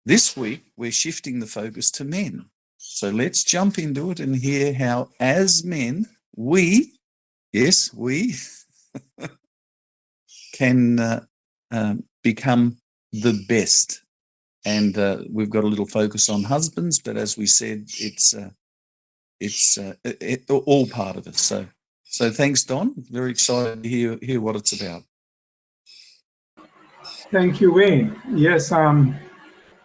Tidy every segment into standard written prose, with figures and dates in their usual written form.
this week we're shifting the focus to men. So let's jump into it and hear how, as men, we can become the best. And we've got a little focus on husbands, but as we said, it's all part of it. So thanks, Don. Very excited to hear what it's about. Thank you, Wayne. Yes,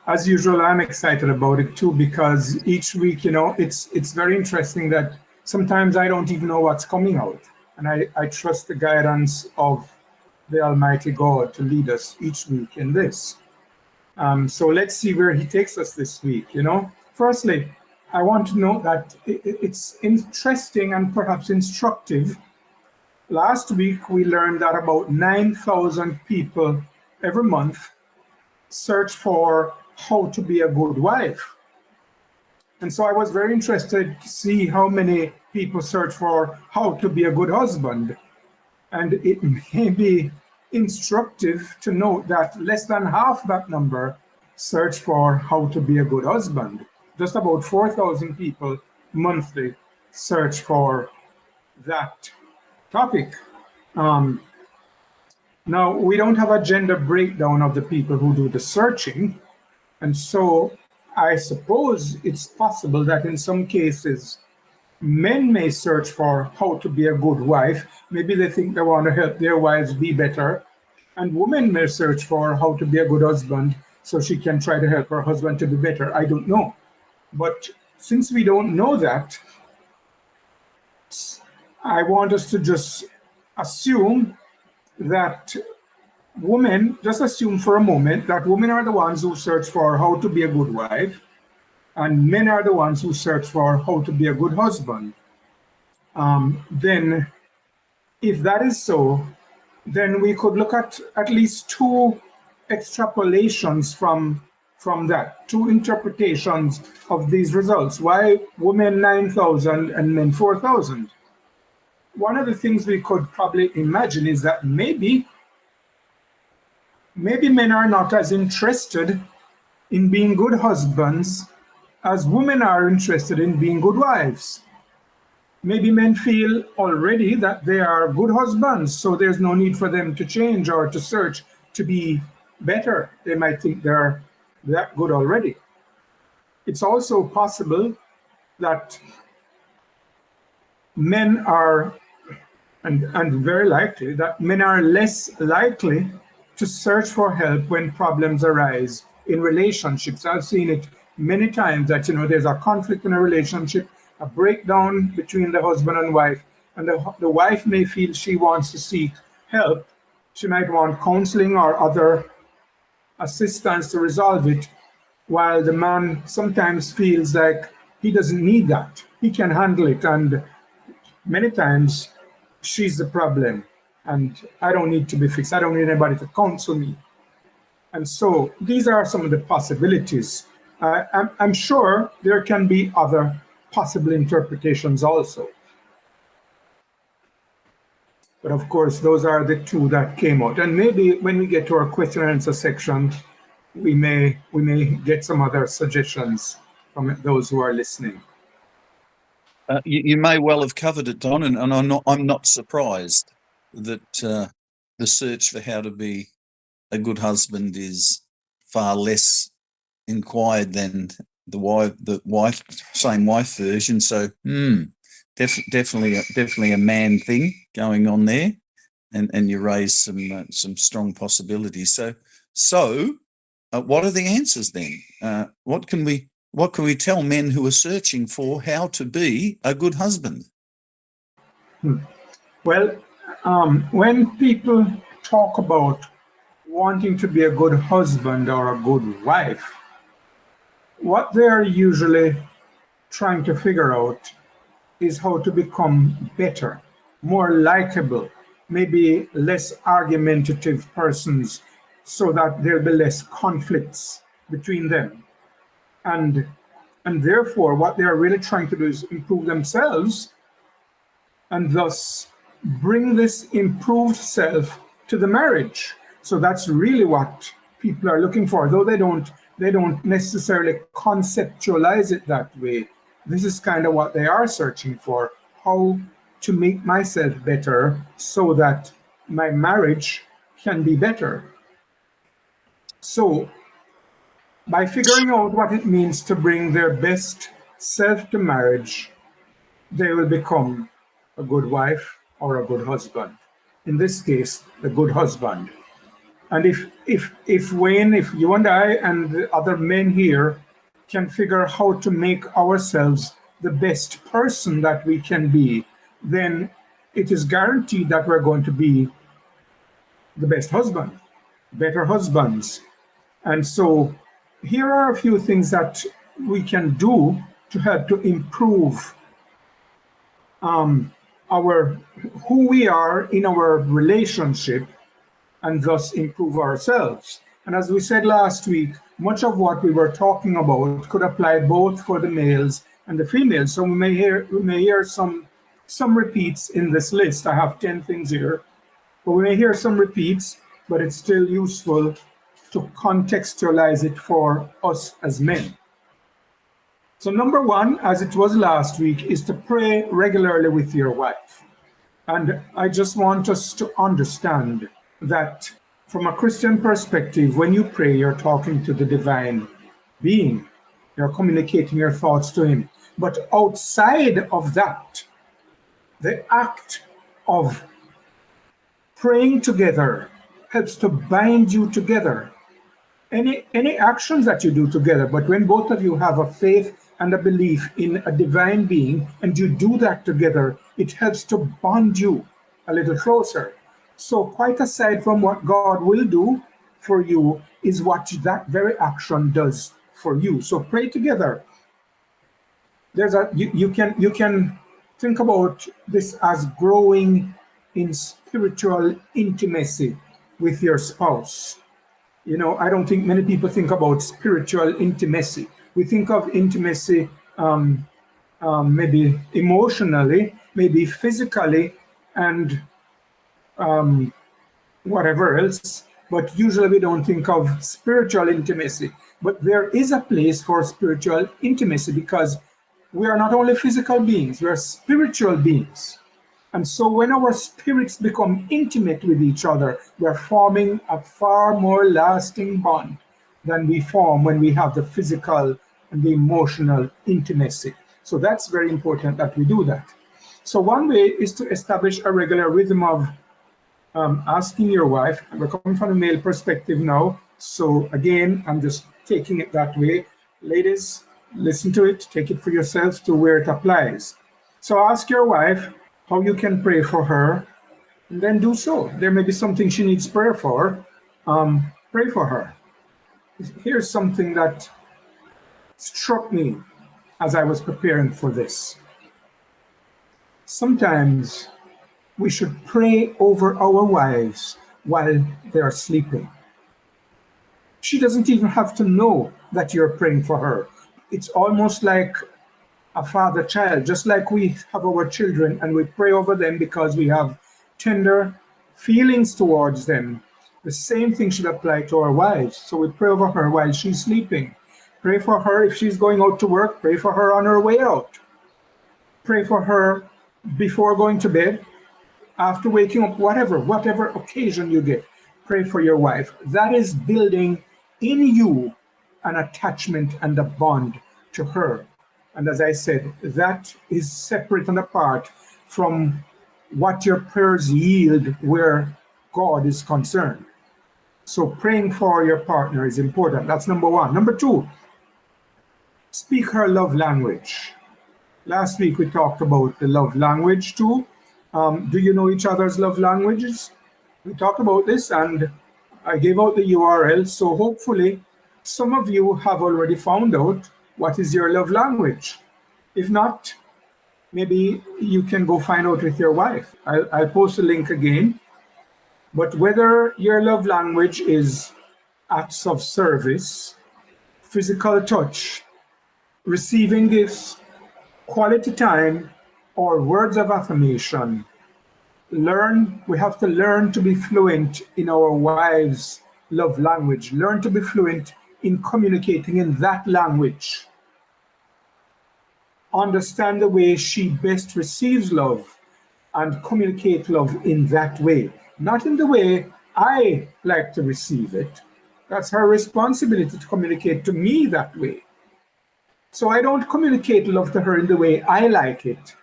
as usual, I'm excited about it too, because each week, it's very interesting that sometimes I don't even know what's coming out. And I trust the guidance of the Almighty God to lead us each week in this. So let's see where he takes us this week, Firstly, I want to note that it's interesting and perhaps instructive. Last week, we learned that about 9,000 people every month search for how to be a good wife. And so I was very interested to see how many people search for how to be a good husband. And it may be instructive to note that less than half that number search for how to be a good husband. Just about 4,000 people monthly search for that topic. Now, we don't have a gender breakdown of the people who do the searching. And so I suppose it's possible that in some cases, men may search for how to be a good wife. Maybe they think they want to help their wives be better. And women may search for how to be a good husband so she can try to help her husband to be better. I don't know. But since we don't know that, I want us to just assume that just assume for a moment that women are the ones who search for how to be a good wife, and men are the ones who search for how to be a good husband. Then, if that is so, then we could look at least two extrapolations from that, two interpretations of these results. Why women 9,000 and men 4,000? One of the things we could probably imagine is that maybe men are not as interested in being good husbands as women are interested in being good wives. Maybe men feel already that they are good husbands, so there's no need for them to change or to search to be better. They might think they're that good already. It's also possible that men are, and very likely, that men are less likely to search for help when problems arise in relationships. I've seen it many times that, there's a conflict in a relationship, a breakdown between the husband and wife, and the wife may feel she wants to seek help. She might want counseling or other assistance to resolve it, while the man sometimes feels like he doesn't need that. He can handle it, and many times she's the problem, and I don't need to be fixed. I don't need anybody to counsel me. And so these are some of the possibilities. I'm sure there can be other possible interpretations also. But of course, those are the two that came out. And maybe when we get to our question and answer section, we may get some other suggestions from those who are listening. You may well have covered it, Don, and I'm not surprised that the search for how to be a good husband is far less inquired than the same wife version. So definitely a man thing going on there, and you raise some strong possibilities. So what are the answers then? What can we tell men who are searching for how to be a good husband? Well, when people talk about wanting to be a good husband or a good wife, what they're usually trying to figure out is how to become better, more likable, maybe less argumentative persons, so that there'll be less conflicts between them. And therefore, what they're really trying to do is improve themselves, and thus bring this improved self to the marriage. So that's really what people are looking for, though they don't they don't necessarily conceptualize it that way. This is kind of what they are searching for: how to make myself better so that my marriage can be better. So, by figuring out what it means to bring their best self to marriage, they will become a good wife or a good husband. In this case, a good husband. And if Wayne, if you and I and the other men here can figure how to make ourselves the best person that we can be, then it is guaranteed that we're going to be the best husband, better husbands. And so here are a few things that we can do to help to improve our who we are in our relationship and thus improve ourselves. And as we said last week, much of what we were talking about could apply both for the males and the females. So we may hear some repeats in this list. I have 10 things here, but we may hear some repeats, but it's still useful to contextualize it for us as men. So number one, as it was last week, is to pray regularly with your wife. And I just want us to understand that from a Christian perspective, when you pray, you're talking to the divine being. You're communicating your thoughts to him. But outside of that, the act of praying together helps to bind you together. Any actions that you do together, but when both of you have a faith and a belief in a divine being, and you do that together, it helps to bond you a little closer. So quite aside from what God will do for you is what that very action does for you. So pray together. You can think about this as growing in spiritual intimacy with your spouse. You know, I don't think many people think about spiritual intimacy. We think of intimacy maybe emotionally, maybe physically, and whatever else, but usually we don't think of spiritual intimacy. But there is a place for spiritual intimacy because we are not only physical beings, we are spiritual beings. And so when our spirits become intimate with each other, we are forming a far more lasting bond than we form when we have the physical and the emotional intimacy. So that's very important that we do that. So one way is to establish a regular rhythm of asking your wife. We're coming from a male perspective now. So again, I'm just taking it that way. Ladies, listen to it, take it for yourselves to where it applies. So ask your wife how you can pray for her, and then do so. There may be something she needs prayer for. Pray for her. Here's something that struck me as I was preparing for this. Sometimes we should pray over our wives while they are sleeping. She doesn't even have to know that you're praying for her. It's almost like a father-child, just like we have our children and we pray over them because we have tender feelings towards them. The same thing should apply to our wives. So we pray over her while she's sleeping. Pray for her if she's going out to work. Pray for her on her way out. Pray for her before going to bed, after waking up, whatever occasion you get. Pray for your wife. That is building in you an attachment and a bond to her. And as I said, that is separate and apart from what your prayers yield where God is concerned. So praying for your partner is important. That's number one. Number two, speak her love language. Last week we talked about the love language too. Do you know each other's love languages? We talked about this and I gave out the URL. So hopefully some of you have already found out what is your love language. If not, maybe you can go find out with your wife. I'll post a link again. But whether your love language is acts of service, physical touch, receiving gifts, quality time, or words of affirmation, we have to learn to be fluent in our wives' love language. Learn to be fluent in communicating in that language. Understand the way she best receives love and communicate love in that way, not in the way I like to receive it. That's her responsibility to communicate to me that way. So I don't communicate love to her in the way I like it,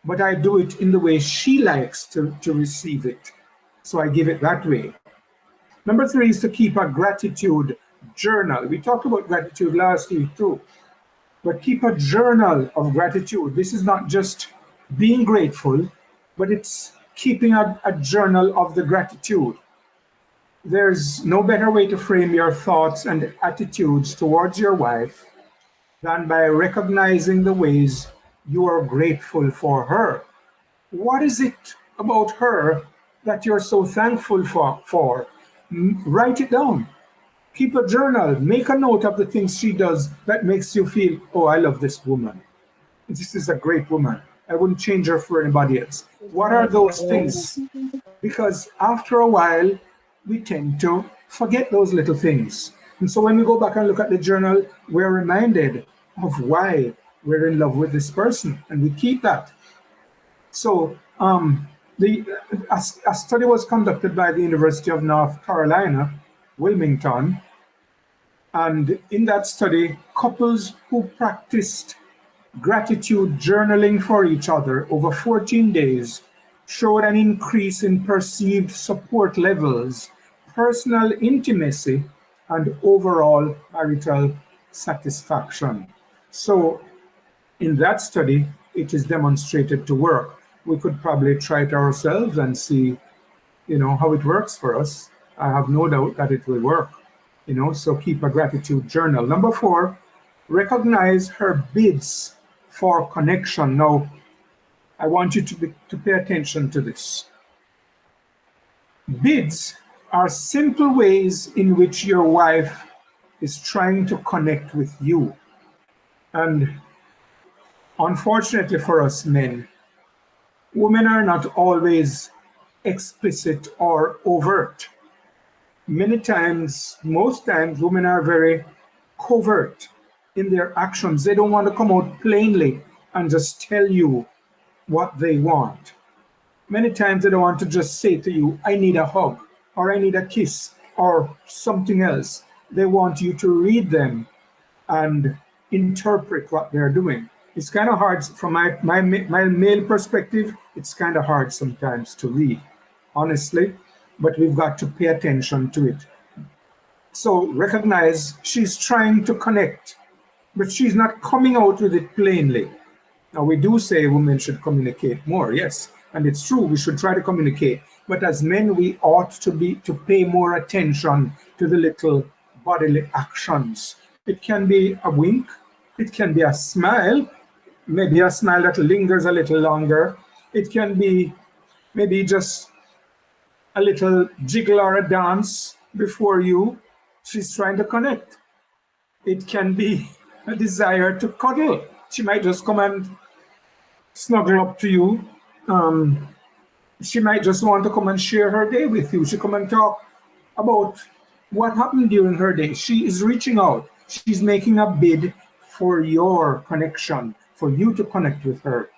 but I do it in the way she likes to receive it. So I give it that way. Number 3 is to keep a gratitude journal. We talked about gratitude last week too, but keep a journal of gratitude. This is not just being grateful, but it's keeping a journal of the gratitude. There's no better way to frame your thoughts and attitudes towards your wife than by recognizing the ways you are grateful for her. What is it about her that you're so thankful for? Write it down. Keep a journal. Make a note of the things she does that makes you feel, oh, I love this woman. This is a great woman. I wouldn't change her for anybody else. What are those things? Because after a while, we tend to forget those little things. And so when we go back and look at the journal, we're reminded of why we're in love with this person, and we keep that. So a study was conducted by the University of North Carolina, Wilmington, and in that study, couples who practiced gratitude journaling for each other over 14 days showed an increase in perceived support levels, personal intimacy, and overall marital satisfaction. So in that study, it is demonstrated to work. We could probably try it ourselves and see, how it works for us. I have no doubt that it will work. So keep a gratitude journal. Number 4, recognize her bids for connection. Now, I want you to pay attention to this. Bids are simple ways in which your wife is trying to connect with you. And unfortunately for us men, women are not always explicit or overt. Many times, most times, women are very covert in their actions. They don't want to come out plainly and just tell you what they want. Many times they don't want to just say to you, I need a hug, or I need a kiss, or something else. They want you to read them and interpret what they're doing. It's kind of hard from my male perspective. It's kind of hard sometimes to read, honestly, but we've got to pay attention to it. So recognize she's trying to connect, but she's not coming out with it plainly. Now, we do say women should communicate more, yes, and it's true, we should try to communicate. But as men, we ought to pay more attention to the little bodily actions. It can be a wink, it can be a smile, maybe a smile that lingers a little longer. It can be maybe just a little jiggle or a dance before she's trying to connect. It can be a desire to cuddle. She might just come and snuggle up to you. She might just want to come and share her day with you. She come and talk about what happened during her day. She is reaching out. She's making a bid for your connection, for you to connect with her.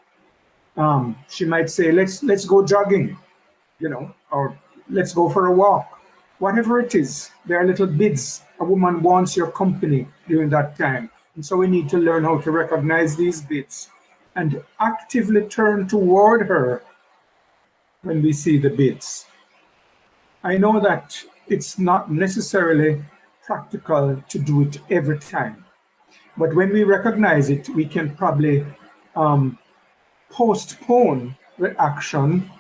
She might say, let's go jogging, or let's go for a walk. Whatever it is, there are little bids. A woman wants your company during that time. And so we need to learn how to recognize these bids and actively turn toward her when we see the bids. I know that it's not necessarily practical to do it every time, but when we recognize it, we can probably postpone the action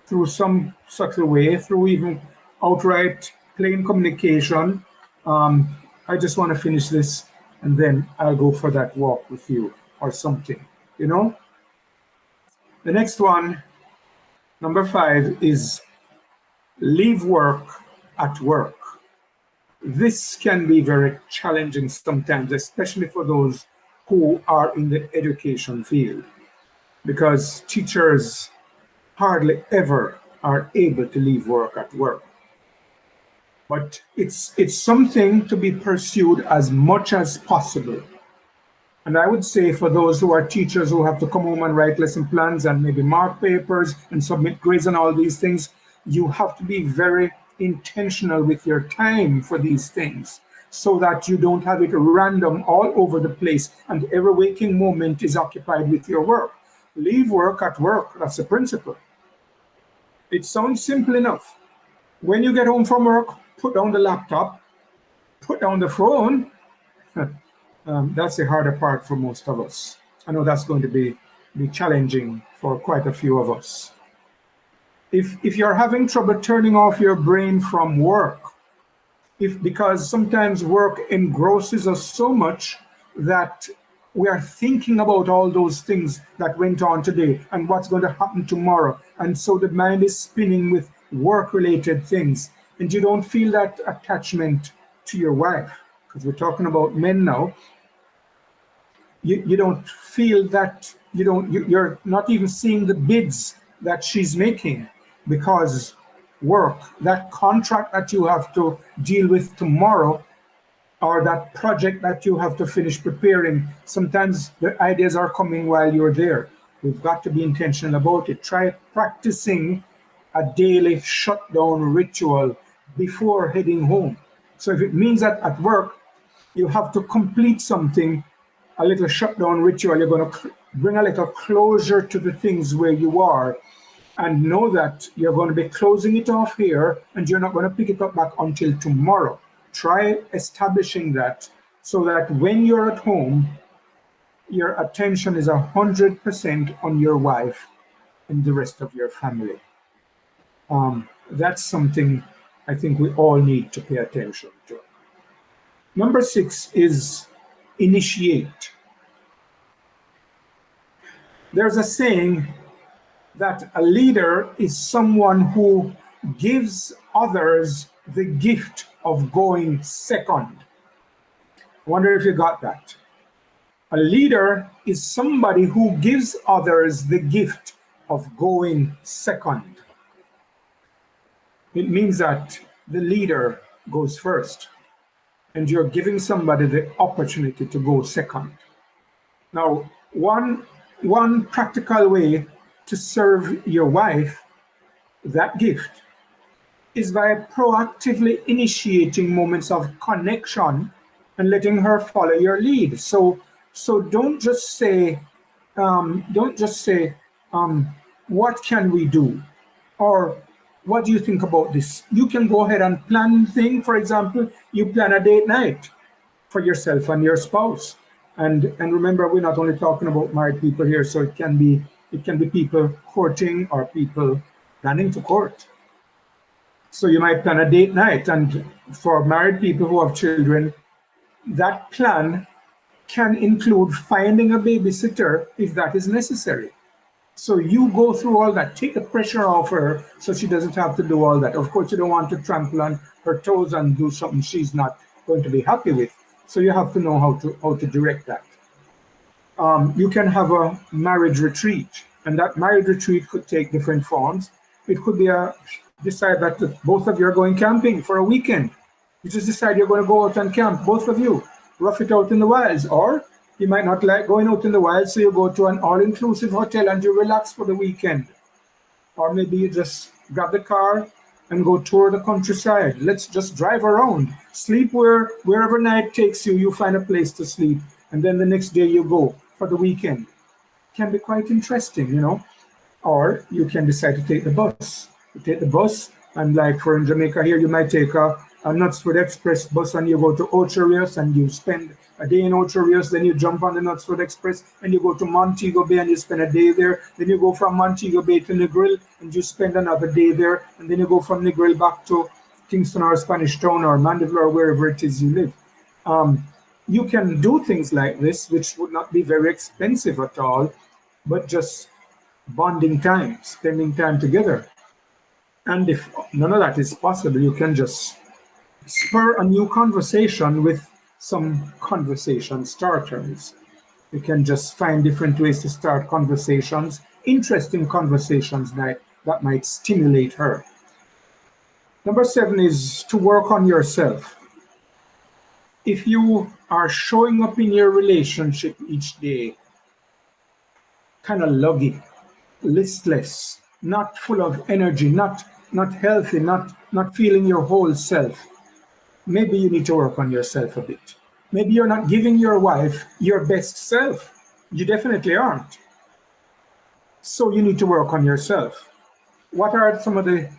through some subtle way, through even outright plain communication. I just want to finish this and then I'll go for that walk with you or something, The next one, number 5, is leave work at work. This can be very challenging sometimes, especially for those who are in the education field, because teachers hardly ever are able to leave work at work. but it's something to be pursued as much as possible. And I would say for those who are teachers who have to come home and write lesson plans and maybe mark papers and submit grades and all these things, you have to be very intentional with your time for these things so that you don't have it random all over the place and every waking moment is occupied with your work. Leave work at work. That's the principle. It sounds simple enough. When you get home from work, put down the laptop, put down the phone. That's the harder part for most of us. I know that's going to be challenging for quite a few of us. If you're having trouble turning off your brain from work, because sometimes work engrosses us so much that we are thinking about all those things that went on today and what's going to happen tomorrow. And so the mind is spinning with work-related things. And you don't feel that attachment to your wife, because we're talking about men now. You don't feel that, you're not even seeing the bids that she's making because work, that contract that you have to deal with tomorrow, or that project that you have to finish preparing, sometimes the ideas are coming while you're there. We've got to be intentional about it. Try practicing a daily shutdown ritual before heading home. So if it means that at work you have to complete something, a little shutdown ritual, you're going to bring a little closure to the things where you are, and know that you're going to be closing it off here and you're not going to pick it up back until tomorrow. Try establishing that so that when you're at home, your attention is 100% on your wife and the rest of your family. That's something I think we all need to pay attention to. Number 6 is initiate. There's a saying that a leader is someone who gives others the gift of going second. I wonder if you got that. A leader is somebody who gives others the gift of going second. It means that the leader goes first, and you're giving somebody the opportunity to go second. Now, one practical way to serve your wife that gift is by proactively initiating moments of connection and letting her follow your lead. So don't just say, what can we do? Or what do you think about this? You can go ahead and plan things. For example, you plan a date night for yourself and your spouse. And remember, we're not only talking about married people here, so it can be people courting or people planning to court. So you might plan a date night, and for married people who have children, that plan can include finding a babysitter if that is necessary. So you go through all that, take the pressure off her so she doesn't have to do all that. Of course, you don't want to trample on her toes and do something she's not going to be happy with. So you have to know how to direct that. You can have a marriage retreat, and that marriage retreat could take different forms. It could be decide that both of you are going camping for a weekend. You just decide you're going to go out and camp, both of you, rough it out in the wilds. Or you might not like going out in the wild, so you go to an all-inclusive hotel and you relax for the weekend. Or maybe you just grab the car and go tour the countryside. Let's just drive around. Sleep wherever night takes you, you find a place to sleep. And then the next day you go for the weekend. It can be quite interesting, you know. Or you can decide to take the bus. You take the bus, and like for in Jamaica here, you might take a Knutsford Express bus and you go to Ocho Rios and you spend a day in Ocho Rios, then you jump on the Knutsford Express and you go to Montego Bay and you spend a day there. Then you go from Montego Bay to Negril and you spend another day there. And then you go from Negril back to Kingston or Spanish Town or Mandeville or wherever it is you live. You can do things like this, which would not be very expensive at all, but just bonding time, spending time together. And if none of that is possible, you can just spur a new conversation with some conversation starters. You can just find different ways to start conversations, interesting conversations that might stimulate her. Number 7 is to work on yourself. If you are showing up in your relationship each day kind of luggy, listless, not full of energy, not healthy, not feeling your whole self, maybe you need to work on yourself a bit. Maybe you're not giving your wife your best self. You definitely aren't. So you need to work on yourself. What are some of the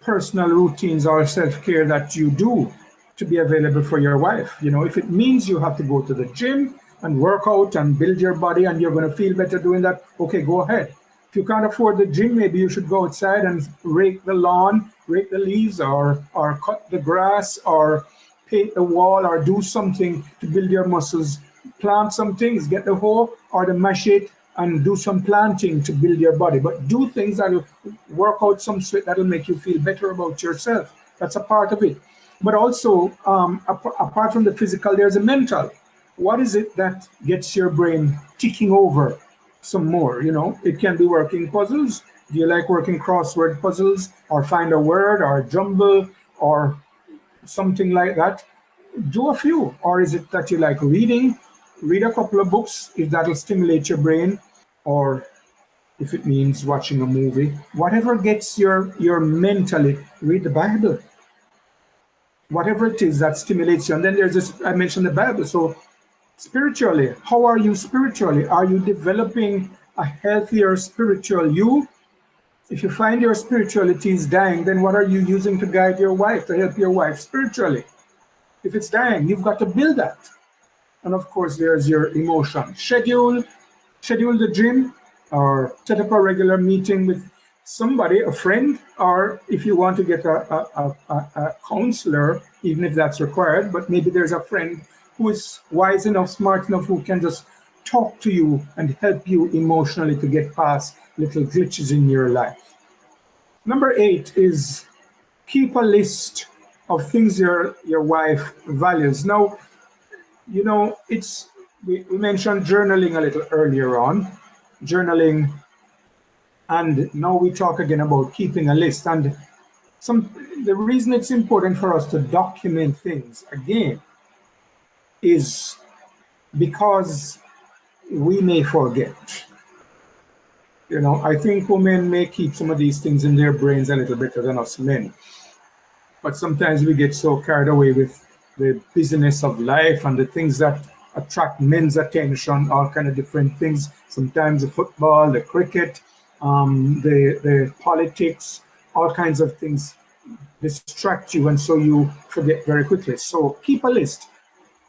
personal routines or self-care that you do to be available for your wife? If it means you have to go to the gym and work out and build your body and you're going to feel better doing that, okay, go ahead. If you can't afford the gym, maybe you should go outside and rake the lawn, rake the leaves, or cut the grass, or paint the wall, or do something to build your muscles. Plant some things, get the hoe or the machete and do some planting to build your body. But do things that'll work out some sweat, that'll make you feel better about yourself. That's a part of it. But also, apart from the physical, there's a mental. What is it that gets your brain ticking over some more? It can be working puzzles. Do you like working crossword puzzles, or find a word, or jumble, or something like that? Do a few. Or is it that you like reading? Read a couple of books if that'll stimulate your brain, or if it means watching a movie. Whatever gets your mentally, read the Bible. Whatever it is that stimulates you. And then there's this, I mentioned the Bible. So spiritually, how are you spiritually? Are you developing a healthier spiritual you? If you find your spirituality is dying, then what are you using to guide your wife, to help your wife spiritually? If it's dying, you've got to build that. And of course, there's your emotion. Schedule the gym, or set up a regular meeting with somebody, a friend, or if you want to get a counselor, even if that's required, but maybe there's a friend who is wise enough, smart enough, who can just talk to you and help you emotionally to get past little glitches in your life. Number 8 is keep a list of things your wife values. Now, we mentioned journaling a little earlier on, journaling, and now we talk again about keeping a list. And the reason it's important for us to document things again is because we may forget. I think women may keep some of these things in their brains a little better than us men. But sometimes we get so carried away with the busyness of life and the things that attract men's attention, all kind of different things. Sometimes the football, the cricket, the politics, all kinds of things distract you, and so you forget very quickly. So keep a list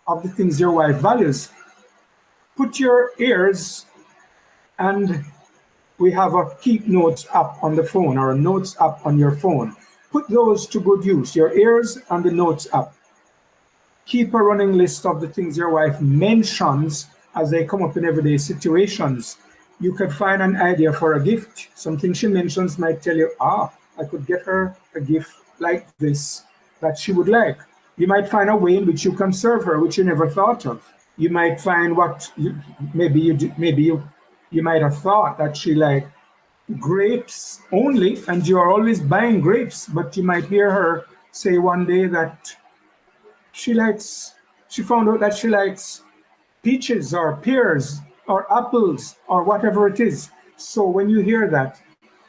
of the things your wife values. Put your ears, and we have a keep notes app on the phone, or a notes app on your phone. Put those to good use, your ears and the notes app. Keep a running list of the things your wife mentions as they come up in everyday situations. You could find an idea for a gift. Something she mentions might tell you, I could get her a gift like this that she would like. You might find a way in which you can serve her, which you never thought of. You might find maybe you might have thought that she liked grapes only, and you are always buying grapes, but you might hear her say one day that she found out that she likes peaches or pears or apples or whatever it is. So when you hear that,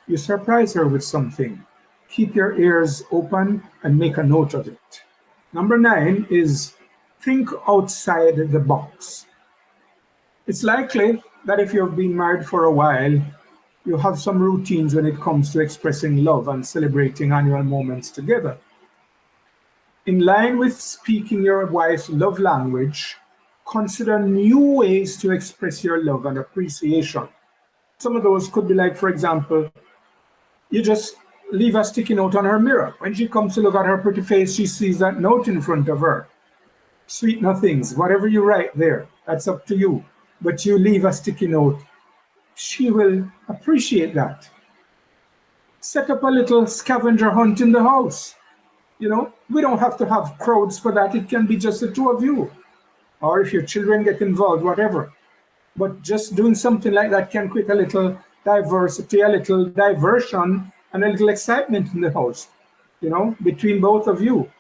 you surprise her with something. Keep your ears open and make a note of it. Number 9 is think outside the box. It's likely that if you've been married for a while, you have some routines when it comes to expressing love and celebrating annual moments together. In line with speaking your wife's love language, consider new ways to express your love and appreciation. Some of those could be like, for example, you just leave a sticky note on her mirror. When she comes to look at her pretty face, she sees that note in front of her. Sweet nothings, whatever you write there, that's up to you. But you leave a sticky note, she will appreciate that. Set up a little scavenger hunt in the house. We don't have to have crowds for that. It can be just the two of you. Or if your children get involved, whatever. But just doing something like that can create a little diversity, a little diversion, and a little excitement in the house. between both of you.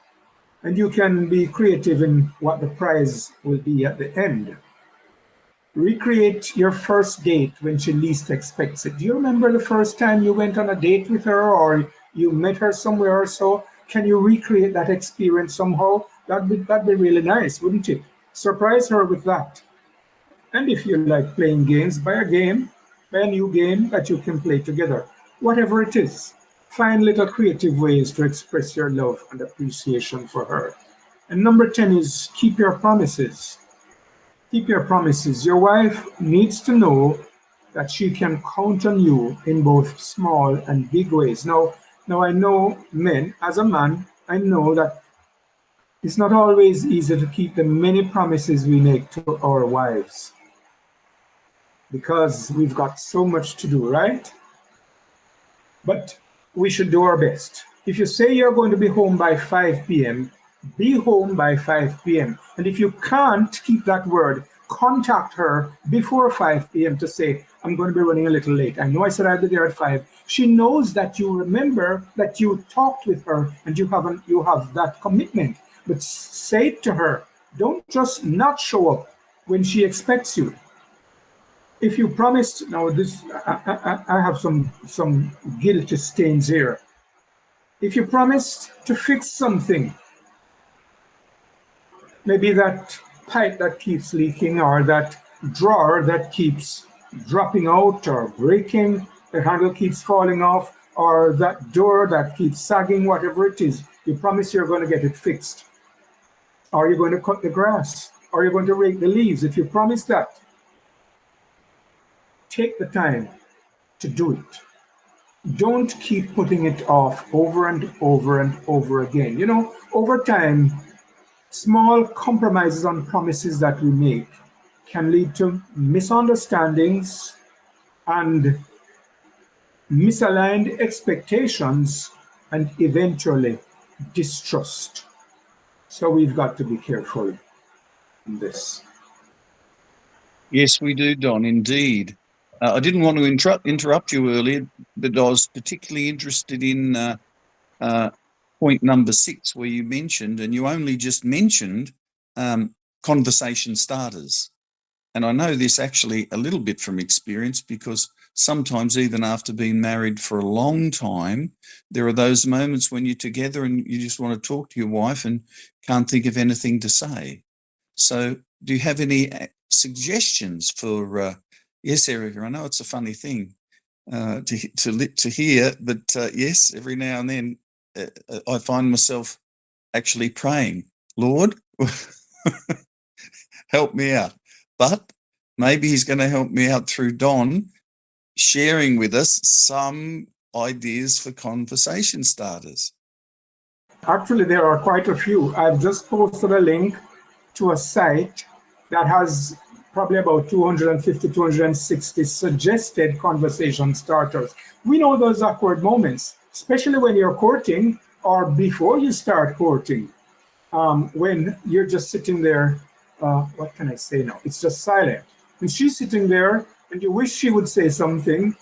And you can be creative in what the prize will be at the end. Recreate your first date when she least expects it. Do you remember the first time you went on a date with her, or you met her somewhere or so? Can you recreate that experience somehow? That'd be really nice, wouldn't it? Surprise her with that. And if you like playing games, buy a new game that you can play together. Whatever it is, find little creative ways to express your love and appreciation for her. And number 10 is keep your promises. Keep your promises. Your wife needs to know that she can count on you in both small and big ways. Now I know men, as a man, I know that it's not always easy to keep the many promises we make to our wives because we've got so much to do, right? But we should do our best. If you say you're going to be home by 5 p.m., be home by 5 p.m. And if you can't keep that word, contact her before 5 p.m. to say, I'm going to be running a little late. I know I said I'd be there at 5. She knows that you remember that you talked with her and you have that commitment. But say it to her. Don't just not show up when she expects you. If you promised, now this I have some guilty stains here. If you promised to fix something, maybe that pipe that keeps leaking, or that drawer that keeps dropping out or breaking, the handle keeps falling off, or that door that keeps sagging, whatever it is, you promise you're going to get it fixed. Or you're going to cut the grass, or you're going to rake the leaves. If you promise that, take the time to do it. Don't keep putting it off over and over and over again. Over time, small compromises on promises that we make can lead to misunderstandings and misaligned expectations and eventually distrust. So we've got to be careful in this. Yes, we do, Don, indeed. I didn't want to interrupt you earlier, but I was particularly interested in point number 6, where you mentioned, and you only just mentioned, conversation starters. And I know this actually a little bit from experience, because sometimes even after being married for a long time, there are those moments when you're together and you just want to talk to your wife and can't think of anything to say. So do you have any suggestions for, yes, Erica, I know it's a funny thing to hear, but yes, every now and then I find myself actually praying, Lord, help me out. But maybe he's going to help me out through Don sharing with us some ideas for conversation starters. Actually, there are quite a few. I've just posted a link to a site that has probably about 250, 260 suggested conversation starters. We know those awkward moments, especially when you're courting or before you start courting, when you're just sitting there. What can I say now? It's just silent. And she's sitting there and you wish she would say something,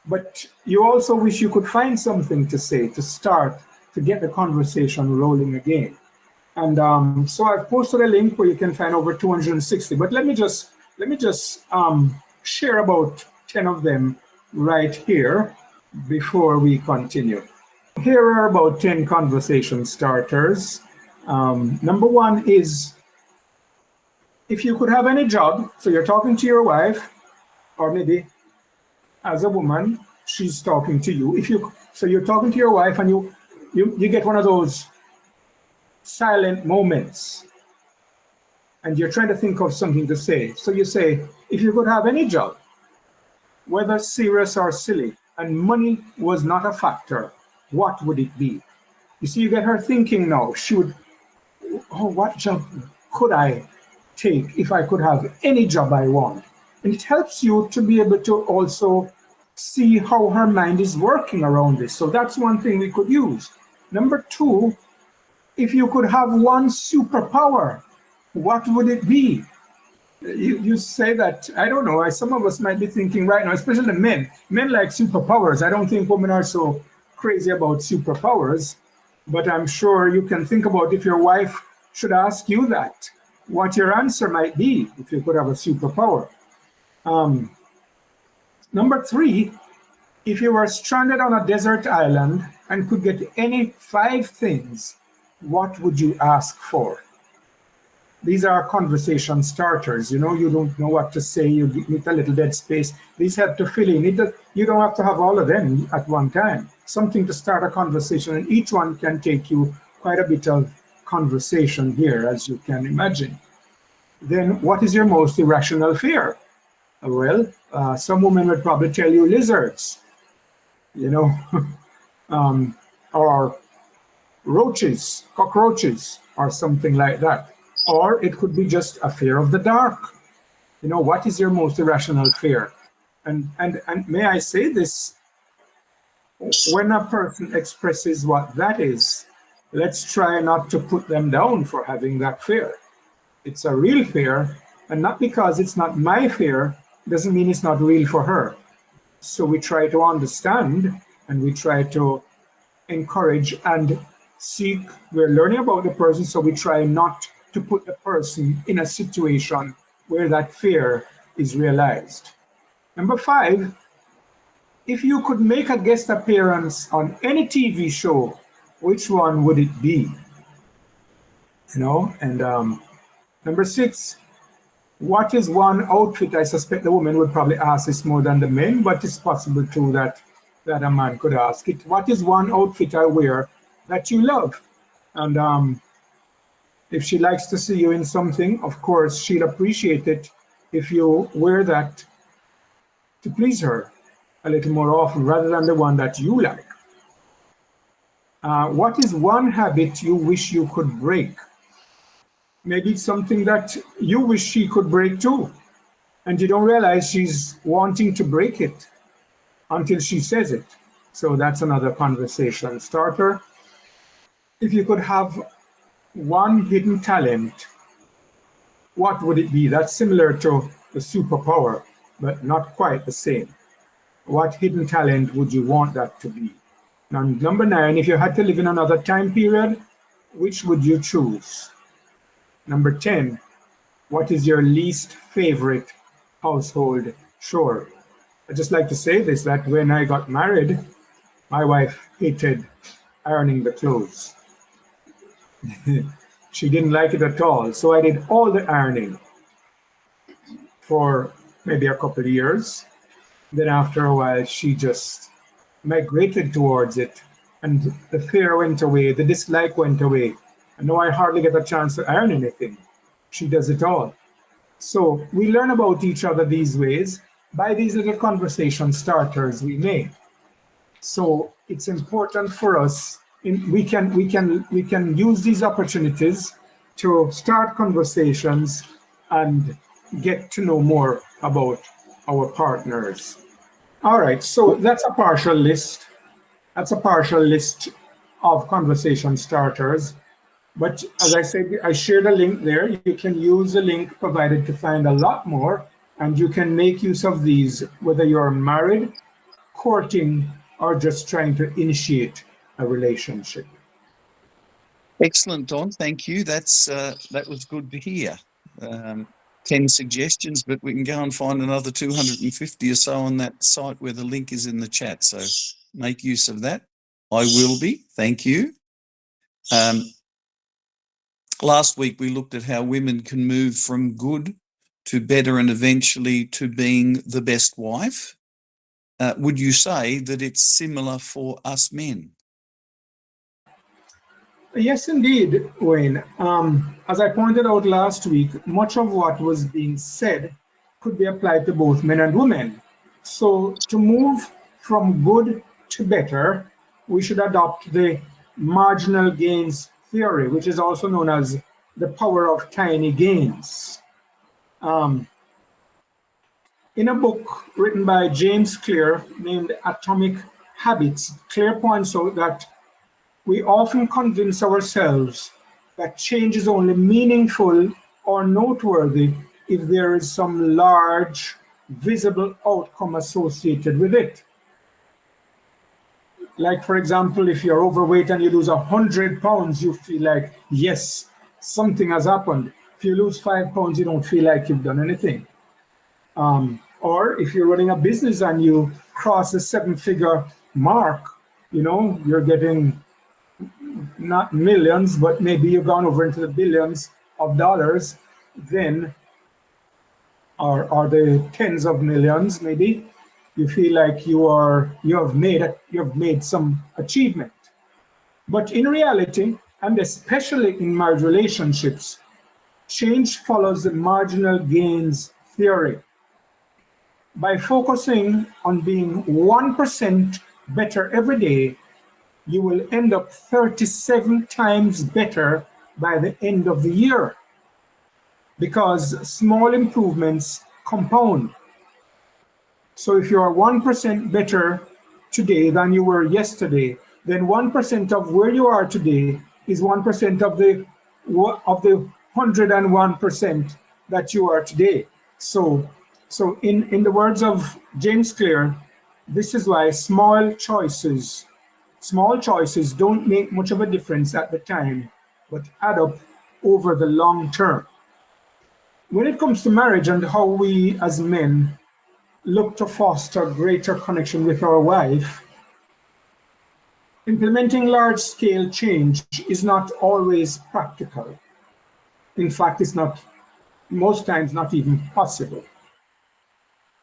but you also wish you could find something to say to start, to get the conversation rolling again. And so I've posted a link where you can find over 260. But let me just share about 10 of them right here before we continue. Here are about 10 conversation starters. Number 1 is, if you could have any job, so you're talking to your wife, or maybe as a woman, she's talking to you. So you're talking to your wife and you get one of those silent moments and you're trying to think of something to say. So you say, if you could have any job, whether serious or silly, and money was not a factor, what would it be? You see, you get her thinking now. She would, what job could I take if I could have any job I want? And it helps you to be able to also see how her mind is working around this. So that's one thing we could use. Number 2, if you could have one superpower, what would it be? You say that, I don't know, some of us might be thinking right now, especially men like superpowers. I don't think women are so crazy about superpowers. But I'm sure you can think about if your wife should ask you that, what your answer might be if you could have a superpower. Number three, if you were stranded on a desert island and could get any 5 things, what would you ask for? These are conversation starters. You know, you don't know what to say, you need a little dead space. These help to fill in. You don't have to have all of them at one time. Something to start a conversation, and each one can take you quite a bit of conversation here, as you can imagine. Then, what is your most irrational fear? Well, some women would probably tell you lizards, you know, or roaches, cockroaches, or something like that. Or it could be just a fear of the dark. You know, what is your most irrational fear? And may I say this, when a person expresses what that is, let's try not to put them down for having that fear. It's a real fear, and not because it's not my fear doesn't mean it's not real for her. So we try to understand, and we try to encourage and seek. We're learning about the person, so we try not to put the person in a situation where that fear is realized. Number 5, if you could make a guest appearance on any TV show, which one would it be? You know, and number 6, what is one outfit? I suspect the woman would probably ask this more than the men, but it's possible too that a man could ask it. What is one outfit I wear that you love? And if she likes to see you in something, of course, she'll appreciate it if you wear that to please her a little more often rather than the one that you like. What is one habit you wish you could break? Maybe it's something that you wish she could break too, and you don't realize she's wanting to break it until she says it. So that's another conversation starter. If you could have one hidden talent, what would it be? That's similar to the superpower, but not quite the same. What hidden talent would you want that to be? Now, number 9, if you had to live in another time period, which would you choose? Number 10, what is your least favorite household chore? I'd just like to say this, that when I got married, my wife hated ironing the clothes. She didn't like it at all. So I did all the ironing for maybe a couple of years. Then after a while, she just migrated towards it, and the fear went away, the dislike went away. And now I hardly get a chance to iron anything. She does it all. So we learn about each other these ways by these little conversation starters we make. So it's important for us. We can use these opportunities to start conversations and get to know more about our partners. All right, so that's a partial list. That's a partial list of conversation starters. But as I said, I shared a link there. You can use the link provided to find a lot more, and you can make use of these whether you're married, courting, or just trying to initiate a relationship. Excellent, Don. Thank you. That was good to hear. 10 suggestions, but we can go and find another 250 or so on that site where the link is in the chat. So make use of that. I will be. Thank you. Last week, we looked at how women can move from good to better and eventually to being the best wife. Would you say that it's similar for us men? Yes, indeed, Wayne. As I pointed out last week, much of what was being said could be applied to both men and women. So to move from good to better, we should adopt the marginal gains theory, which is also known as the power of tiny gains. In a book written by James Clear named Atomic Habits, Clear points out that we often convince ourselves that change is only meaningful or noteworthy if there is some large, visible outcome associated with it. Like, for example, if you're overweight and you lose 100 pounds, you feel like, yes, something has happened. If you lose 5 pounds, you don't feel like you've done anything. Or if you're running a business and you cross the 7-figure mark, you're getting not millions, but maybe you've gone over into the billions of dollars, then, or the tens of millions, maybe, you feel like you have made some achievement. But in reality, and especially in marriage relationships, change follows the marginal gains theory. By focusing on being 1% better every day, you will end up 37 times better by the end of the year, because small improvements compound. So if you are 1% better today than you were yesterday, then 1% of where you are today is 1% of the 101% that you are today. So in the words of James Clear, this is why small choices don't make much of a difference at the time, but add up over the long term. When it comes to marriage and how we as men look to foster greater connection with our wife, implementing large-scale change is not always practical. In fact, it's not, most times, not even possible.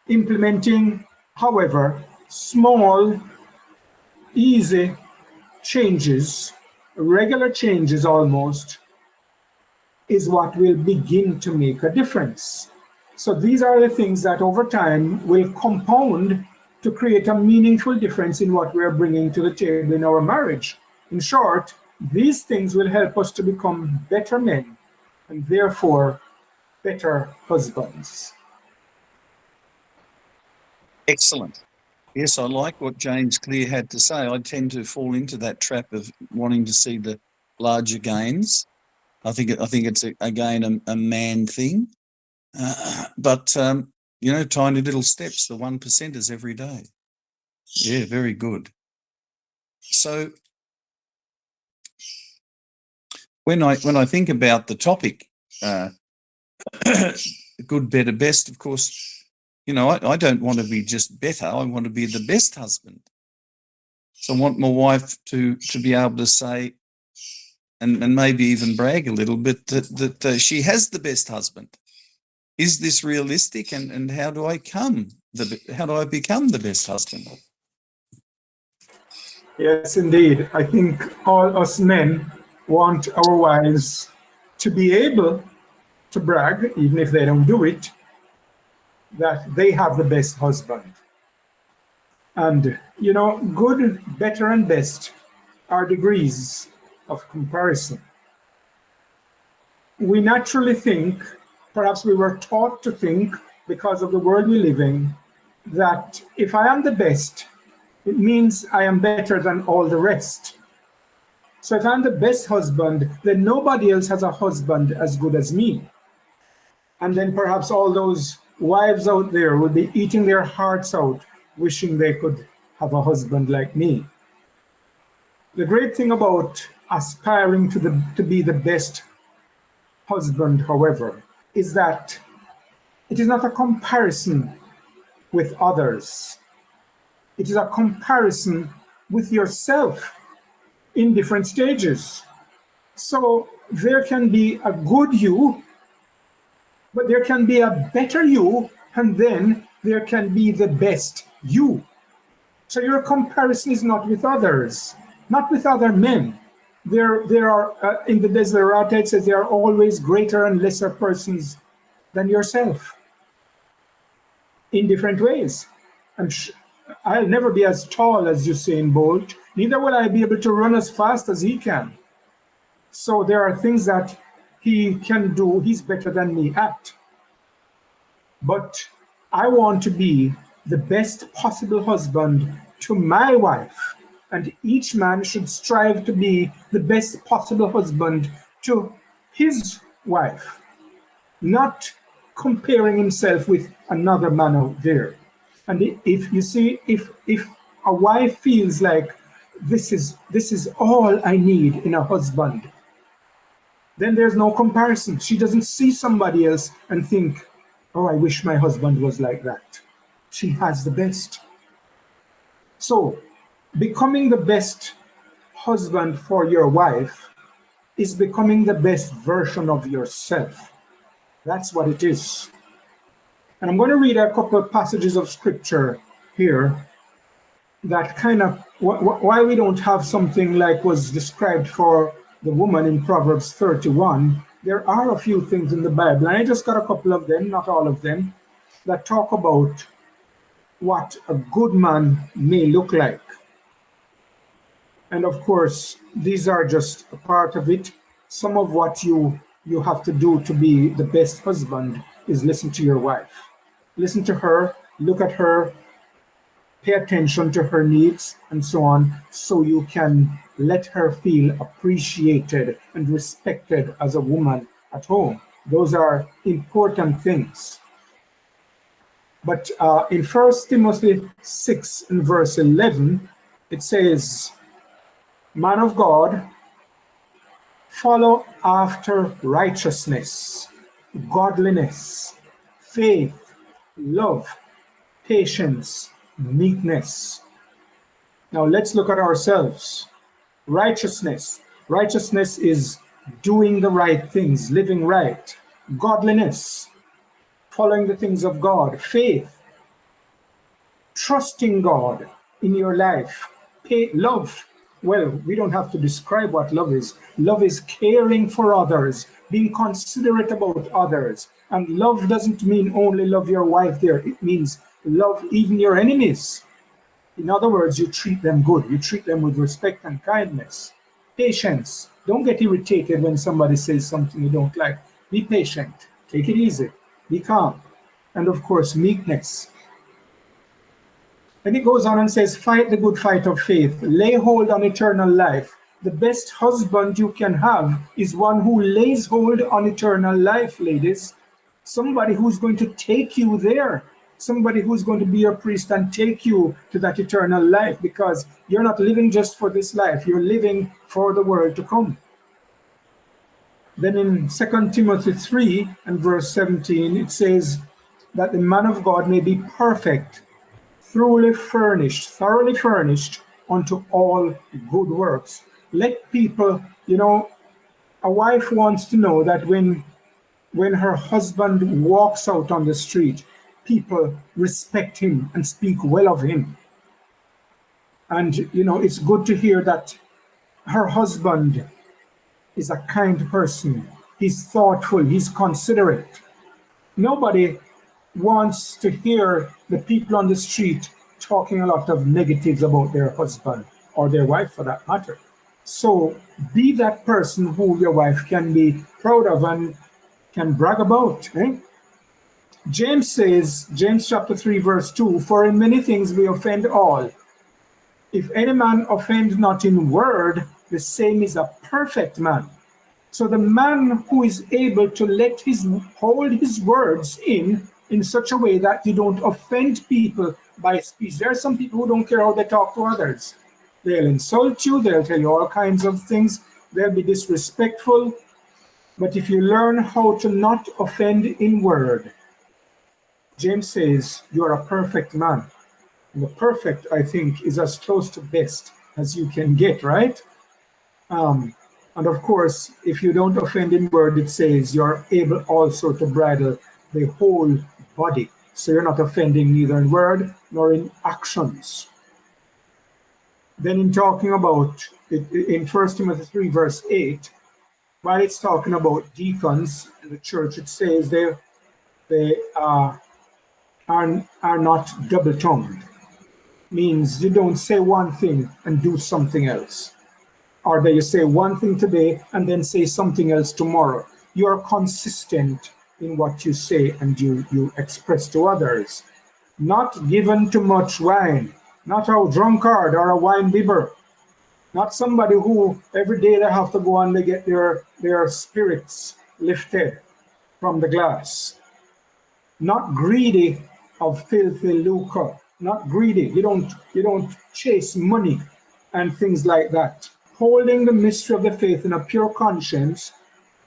Implementing, however, small, easy changes, regular changes almost, is what will begin to make a difference. So these are the things that over time will compound to create a meaningful difference in what we're bringing to the table in our marriage. In short, these things will help us to become better men and therefore better husbands. Excellent. Yes, I like what James Clear had to say. I tend to fall into that trap of wanting to see the larger gains. I think it's again a man thing, but tiny little steps. The 1%ers every day. Yeah, very good. So when I think about the topic, good, better, best, of course, I don't want to be just better. I want to be the best husband. So I want my wife to be able to say, and maybe even brag a little bit, that she has the best husband. Is this realistic? And how do I become the best husband? Yes, indeed. I think all us men want our wives to be able to brag, even if they don't do it, that they have the best husband. And, good, better, and best are degrees of comparison. We naturally think, perhaps we were taught to think, because of the world we live in, that if I am the best, it means I am better than all the rest. So if I'm the best husband, then nobody else has a husband as good as me. And then perhaps all those wives out there would be eating their hearts out, wishing they could have a husband like me. The great thing about aspiring to be the best husband, however, is that it is not a comparison with others. It is a comparison with yourself in different stages. So there can be a good you, but there can be a better you, and then there can be the best you. So your comparison is not with others, not with other men. There are, in the Desiderata, it says there are always greater and lesser persons than yourself in different ways. I'll never be as tall as Usain Bolt, neither will I be able to run as fast as he can. So there are things that he can do, he's better than me at. But I want to be the best possible husband to my wife, and each man should strive to be the best possible husband to his wife, not comparing himself with another man out there. And if you see, if a wife feels like this is all I need in a husband. Then there's no comparison. She doesn't see somebody else and think, oh, I wish my husband was like that. She has the best. So, becoming the best husband for your wife is becoming the best version of yourself. That's what it is. And I'm going to read a couple of passages of scripture here that kind of, while we don't have something like was described for the woman in Proverbs 31, there are a few things in the Bible, and I just got a couple of them, not all of them, that talk about what a good man may look like. And of course, these are just a part of it. Some of what you have to do to be the best husband is listen to your wife. Listen to her, look at her, pay attention to her needs and so on, so you can let her feel appreciated and respected as a woman at home. Those are important things. But in 1 Timothy 6 and verse 11, it says, man of God, follow after righteousness, godliness, faith, love, patience, meekness. Now let's look at ourselves. Righteousness. Righteousness is doing the right things, living right. Godliness, following the things of God. Faith, trusting God in your life. Love. Well, we don't have to describe what love is. Love is caring for others, being considerate about others. And love doesn't mean only love your wife there. It means love even your enemies. In other words, you treat them good. You treat them with respect and kindness. Patience. Don't get irritated when somebody says something you don't like. Be patient. Take it easy. Be calm. And of course, meekness. And it goes on and says, fight the good fight of faith. Lay hold on eternal life. The best husband you can have is one who lays hold on eternal life, ladies. Somebody who's going to take you there. Somebody who's going to be your priest and take you to that eternal life, because you're not living just for this life. You're living for the world to come. Then in 2 Timothy 3 and verse 17, it says that the man of God may be perfect, thoroughly furnished unto all good works. Let people, a wife wants to know that when her husband walks out on the street, people respect him and speak well of him. And, it's good to hear that her husband is a kind person. He's thoughtful, he's considerate. Nobody wants to hear the people on the street talking a lot of negatives about their husband or their wife for that matter. So be that person who your wife can be proud of and can brag about. James says, James chapter 3 verse 2, for in many things we offend all. If any man offend not in word, the same is a perfect man. So the man who is able to hold his words in such a way that you don't offend people by speech. There are some people who don't care how they talk to others. They'll insult you, they'll tell you all kinds of things, they'll be disrespectful. But if you learn how to not offend in word, James says you're a perfect man. And the perfect, I think, is as close to best as you can get, right? And of course, if you don't offend in word, it says you're able also to bridle the whole body. So you're not offending neither in word nor in actions. Then in talking about it, in 1 Timothy 3 verse 8, while it's talking about deacons in the church, it says they are not double-tongued. Means you don't say one thing and do something else. Or that you say one thing today and then say something else tomorrow. You're consistent in what you say and you express to others. Not given to much wine, not a drunkard or a wine bibber, not somebody who every day they have to go and they get their spirits lifted from the glass. Not greedy of filthy lucre, not greedy. You don't chase money. and things like that. Holding the mystery of the faith in a pure conscience,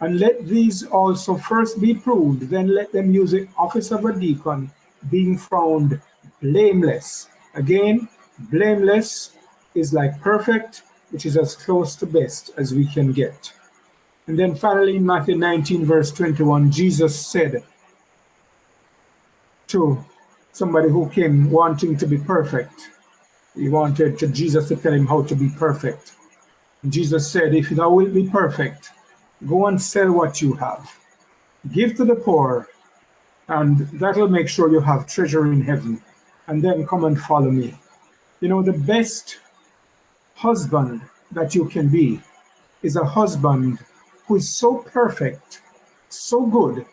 and let these also first be proved, then let them use the office of a deacon, being found blameless. Again, blameless is like perfect, which is as close to best as we can get. And then finally, in Matthew 19, verse 21, Jesus said to somebody who came wanting to be perfect, he wanted Jesus to tell him how to be perfect. And Jesus said, if thou wilt be perfect, go and sell what you have, give to the poor, and that'll make sure you have treasure in heaven, and then come and follow me. You know, the best husband that you can be is a husband who is so perfect, so good,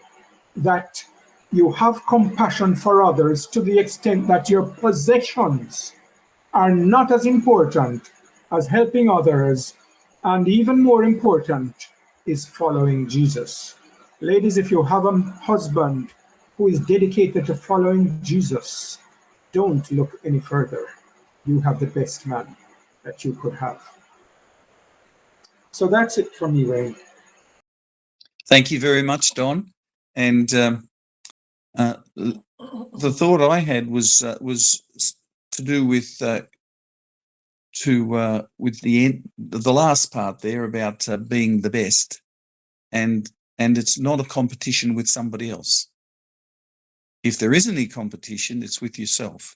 that you have compassion for others to the extent that your possessions are not as important as helping others, and even more important is following Jesus. Ladies, if you have a husband who is dedicated to following Jesus, don't look any further. You have the best man that you could have. So that's it from me, Wayne. Thank you very much, Don. And the thought I had was to do with with the last part there about being the best, and it's not a competition with somebody else. If there is any competition, it's with yourself,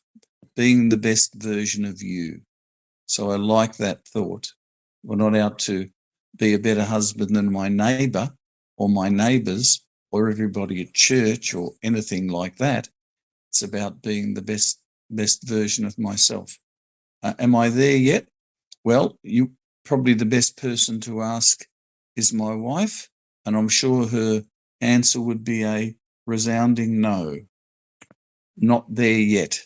being the best version of you. So I like that thought. We're not out to be a better husband than my neighbour or my neighbours or everybody at church or anything like that. It's about being the best version of myself. Am I there yet? Well, you probably the best person to ask is my wife, and I'm sure her answer would be a resounding no. Not there yet.